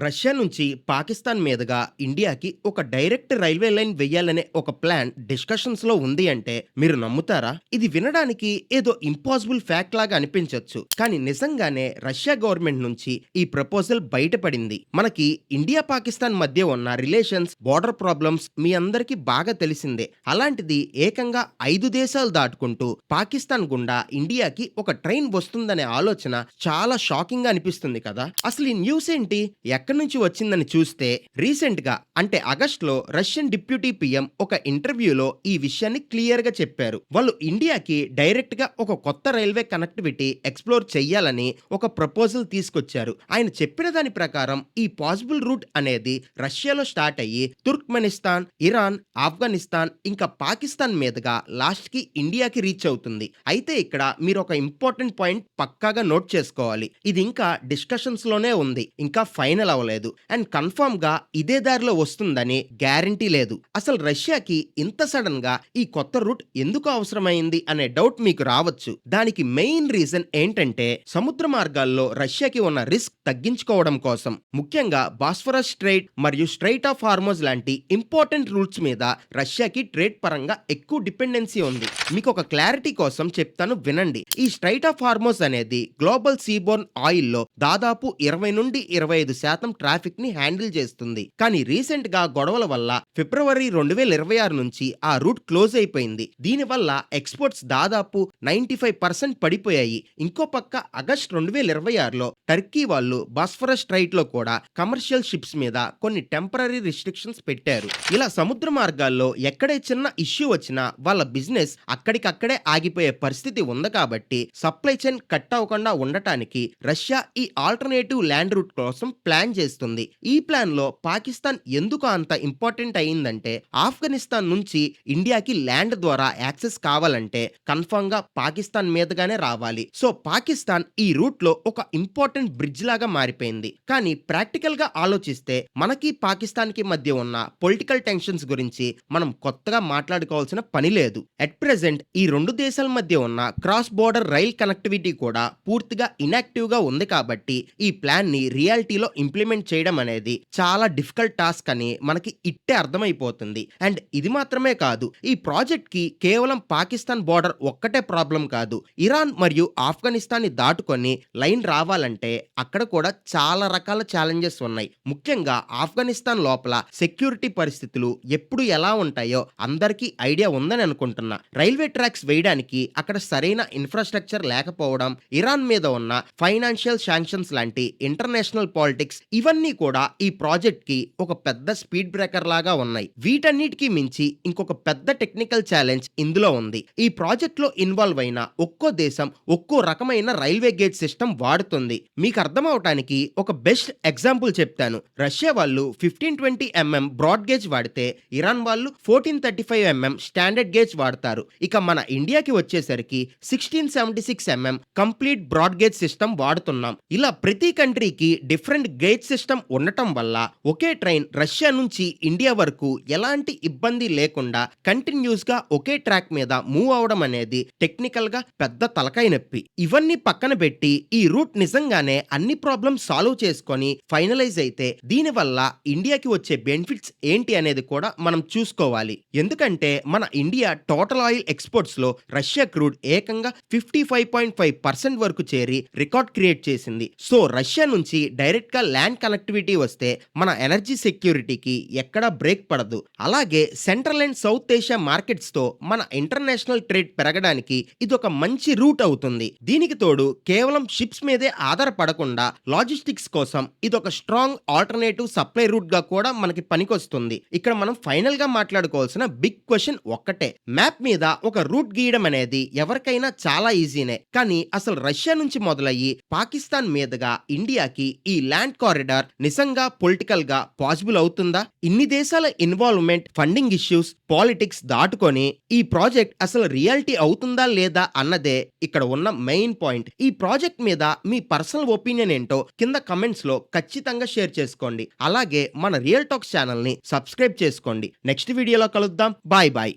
Russia నుంచి పాకిస్తాన్ మీదుగా ఇండియాకి ఒక డైరెక్ట్ రైల్వే లైన్ వెయ్యాలనే ఒక ప్లాన్ డిస్కషన్స్ లో ఉంది అంటే మీరు నమ్ముతారా? ఇది వినడానికి ఏదో ఇంపాసిబుల్ ఫ్యాక్ట్ లాగా అనిపించొచ్చు, కానీ నిజంగానే రష్యా గవర్నమెంట్ నుంచి ఈ ప్రపోజల్ బయటపడింది. మనకి ఇండియా పాకిస్తాన్ మధ్య ఉన్న రిలేషన్స్, బోర్డర్ ప్రాబ్లమ్స్ మీ అందరికీ బాగా తెలిసిందే. అలాంటిది ఏకంగా 5 దేశాలు దాటుకుంటూ పాకిస్తాన్ గుండా ఇండియాకి ఒక ట్రైన్ వస్తుందనే ఆలోచన చాలా షాకింగ్ గా అనిపిస్తుంది కదా. అసలు ఈ న్యూస్ ఏంటి, ఎక్కడి నుంచి వచ్చిందని చూస్తే రీసెంట్ గా అంటే ఆగస్ట్ లో రష్యన్ డిప్యూటీ పిఎం ఒక ఇంటర్వ్యూలో ఈ విషయాన్ని క్లియర్ గా చెప్పారు. వాళ్ళు ఇండియాకి డైరెక్ట్ గా ఒక కొత్త రైల్వే కనెక్టివిటీ ఎక్స్ప్లోర్ చెయ్యాలని ఒక ప్రపోజల్ తీసుకొచ్చారు. ఆయన చెప్పిన దాని ప్రకారం ఈ పాసిబుల్ రూట్ అనేది రష్యాలో స్టార్ట్ అయ్యి తుర్క్మెనిస్తాన్, ఇరాన్, ఆఫ్ఘనిస్తాన్ ఇంకా పాకిస్తాన్ మీదుగా లాస్ట్ కి ఇండియాకి రీచ్ అవుతుంది. అయితే ఇక్కడ మీరు ఒక ఇంపార్టెంట్ పాయింట్ పక్కాగా నోట్ చేసుకోవాలి. ఇది ఇంకా డిస్కషన్స్ లోనే ఉంది, ఇంకా ఫైనల్ అవ్వలేదు. అండ్ కన్ఫర్మ్ గా ఇదే దారిలో వస్తుందని గ్యారంటీ లేదు. అసలు రష్యాకి ఇంత సడన్ గా ఈ కొత్త రూట్ ఎందుకు అవసరమైంది అనే డౌట్ మీకు రావచ్చు. దానికి మెయిన్ రీజన్ ఏంటంటే సముద్ర మార్గాల్లో రష్యాకి ఉన్న రిస్క్ తగ్గించుకోవడం కోసం, ముఖ్యంగా బాస్ఫరస్ స్ట్రైట్ మరియు స్ట్రైట్ ఆఫ్ హార్మోజ్ లాంటి ఇంపార్టెంట్ రూట్స్ మీద రష్యాకి ట్రేడ్ పరంగా ఎక్కువ డిపెండెన్సీ ఉంది. మీకు ఒక క్లారిటీ కోసం చెప్తాను, వినండి. ఈ స్ట్రైట్ ఆఫ్ హార్మోజ్ అనేది గ్లోబల్ సీబోర్న్ ఆయిల్ లో దాదాపు 20 నుండి 25% ట్రాఫిక్ ని హ్యాండిల్ చేస్తుంది. కానీ రీసెంట్ గా గొడవల వల్ల ఫిబ్రవరి 2026 నుంచి ఆ రూట్ క్లోజ్ అయిపోయింది. దీనివల్ల ఎక్స్పోర్ట్స్ దాదాపు 95% పడిపోయాయి. ఇంకో పక్క ఆగస్ట్ 2026లో టర్కీ వాళ్ళు బాస్ఫరస్ స్ట్రైట్ లో కూడా కమర్షియల్ షిప్స్ మీద కొన్ని టెంపరరీ రిస్ట్రిక్షన్స్ పెట్టారు. ఇలా సముద్ర మార్గాల్లో ఎక్కడే చిన్న ఇష్యూ వచ్చినా వాళ్ళ బిజినెస్ అక్కడికక్కడే ఆగిపోయే పరిస్థితి ఉంది. కాబట్టి సప్లై చైన్ కట్ అవ్వకుండా ఉండటానికి రష్యా ఈ ఆల్టర్నేటివ్ ల్యాండ్ రూట్ కోసం ప్లాన్ చేస్తుంది. ఈ ప్లాన్ లో పాకిస్తాన్ ఎందుకు అంత ఇంపార్టెంట్ అయిందంటే, ఆఫ్ఘనిస్తాన్ నుంచి ఇండియాకి ల్యాండ్ ద్వారా యాక్సెస్ కావాలంటే కన్ఫర్మ్ గా పాకిస్తాన్ మీదుగానే రావాలి. సో పాకిస్తాన్ ఈ రూట్ లో ఒక ఇంపార్టెంట్ బ్రిడ్జ్ లాగా మారిపోయింది. కానీ ప్రాక్టికల్ గా ఆలోచిస్తే మనకి పాకిస్తాన్ కి మధ్య ఉన్న పొలిటికల్ టెన్షన్స్ గురించి మనం కొత్తగా మాట్లాడుకోవాల్సిన పని లేదు. అట్ ప్రెసెంట్ ఈ రెండు దేశాల మధ్య ఉన్న క్రాస్ బోర్డర్ రైల్ కనెక్టివిటీ కూడా పూర్తిగా ఇనాక్టివ్ గా ఉంది. కాబట్టి ఈ ప్లాన్ ని రియాలిటీలో ఇంప్లిమెంట్ చేయడం అనేది చాలా డిఫికల్ట్ టాస్క్ అని మనకి ఇట్టే అర్థమైపోతుంది. అండ్ ఇది మాత్రమే కాదు, ఈ ప్రాజెక్ట్ కి కేవలం పాకిస్తాన్ బోర్డర్ ఒక్కటే ప్రాబ్లం కాదు. ఇరాన్ మరియు ఆఫ్ఘనిస్తాన్ ని దాటుకొని లైన్ రావాలంటే అక్కడ కూడా చాలా రకాల ఛాలెంజెస్ ఉన్నాయి. ముఖ్యంగా ఆఫ్ఘనిస్తాన్ లోపల సెక్యూరిటీ పరిస్థితులు ఎప్పుడు ఎలా ఉంటాయో అందరికీ ఐడియా ఉందని అనుకుంటున్నా. రైల్వే ట్రాక్స్ వేయడానికి అక్కడ సరైన ఇన్ఫ్రాస్ట్రక్చర్ లేకపోవడం, ఇరాన్ మీద ఉన్న ఫైనాన్షియల్ శాంక్షన్స్ లాంటి ఇంటర్నేషనల్ పాలిటిక్స్, ఇవన్నీ కూడా ఈ ప్రాజెక్ట్ కి ఒక పెద్ద స్పీడ్ బ్రేకర్ లాగా ఉన్నాయి. వీటన్నిటికీ మించి ఇంకొక పెద్ద టెక్నికల్ ఛాలెంజ్ ఇందులో ఉంది. ఈ ప్రాజెక్ట్ లో ఇన్వాల్వ్ అయిన ఒక్కో దేశం ఒక్కో రకమైన రైల్వే గేజ్ సిస్టమ్ వాడుతుంది. మీకు అర్థం అవటానికి ఒక బెస్ట్ ఎగ్జాంపుల్ చెప్తాను. రష్యా వాళ్ళు 1520 mm బ్రాడ్ గేజ్ వాడితే ఇరాన్ వాళ్ళు 1435 mm స్టాండర్డ్ గేజ్ వాడతారు. ఇక మన ఇండియాకి వచ్చేసరికి 1676 mm complete broad gauge system వాడుతున్నాం. ఇలా ప్రతి కంట్రీకి డిఫరెంట్ గేజ్ సిస్టమ్ ఉండటం వల్ల ఒకే ట్రైన్ రష్యా నుంచి ఇండియా వరకు ఎలాంటి ఇబ్బంది లేకుండా కంటిన్యూస్ గా ఒకే ట్రాక్ మీద మూవ్ అవడం అనేది టెక్నికల్ గా పెద్ద తలకాయ నొప్పి. ఇవన్నీ పక్కన పెట్టి ఈ రూట్ నిజంగానే అన్ని ప్రాబ్లమ్స్ సాల్వ్ చేసుకొని ఫైనలైజ్ అయితే దీనివల్ల ఇండియాకి వచ్చే బెనిఫిట్స్ ఏంటి అనేది కూడా మనం చూసుకోవాలి. ఎందుకంటే మన ఇండియా టోటల్ ఆయిల్ ఎక్స్పోర్ట్స్ లో రష్యా క్రూడ్ ఏకంగా 55.5% వరకు చేరి రికార్డ్ క్రియేట్ చేసింది. సో రష్యా నుంచి డైరెక్ట్ గా ల్యాండ్ కనెక్టివిటీ వస్తే మన ఎనర్జీ సెక్యూరిటీకి ఎక్కడా బ్రేక్ పడదు. అలాగే central and south Asia markets తో మన ఇంటర్నేషనల్ ట్రేడ్ పెరగడానికి ఇది ఒక మంచి రూట్ అవుతుంది. దీనికి తోడు కేవలం షిప్స్ మీదే ఆధారపడకుండా లాజిస్టిక్స్ కోసం ఇది ఒక స్ట్రాంగ్ ఆల్టర్నేటివ్ సప్లై రూట్ గా కూడా మనకి పనికొస్తుంది. ఇక్కడ మనం ఫైనల్ గా మాట్లాడుకోవాల్సిన బిగ్ క్వశ్చన్ ఒక్కటే, మ్యాప్ మీద ఒక రూట్ గీయడం అనేది ఎవరికైనా చాలా ఈజీనే. కానీ అసలు రష్యా నుంచి మొదలయ్యి పాకిస్తాన్ మీదుగా ఇండియాకి ఈ ల్యాండ్ కారిడార్ నిజంగా పొలిటికల్ గా పాసిబుల్ అవుతుందా? ఇన్ని దేశాల ఇన్వాల్వ్మెంట్, ఫండింగ్ ఇష్యూస్, పాలిటిక్స్ దాటుకొని ఈ ప్రాజెక్ట్ అసలు రియాలిటీ అవుతుందా లేదా అన్నదే ఇక్కడ ఉన్న మెయిన్ పాయింట్. ఈ ప్రాజెక్ట్ మీద మీ పర్సనల్ ఒపీనియన్ ఏంటో కింద కమెంట్స్ లో ఖచ్చితంగా షేర్ చేసుకోండి. అలాగే మన రియల్ టాక్స్ ఛానల్ ని సబ్స్క్రైబ్ చేసుకోండి. నెక్స్ట్ వీడియోలో కలుద్దాం. Bye bye.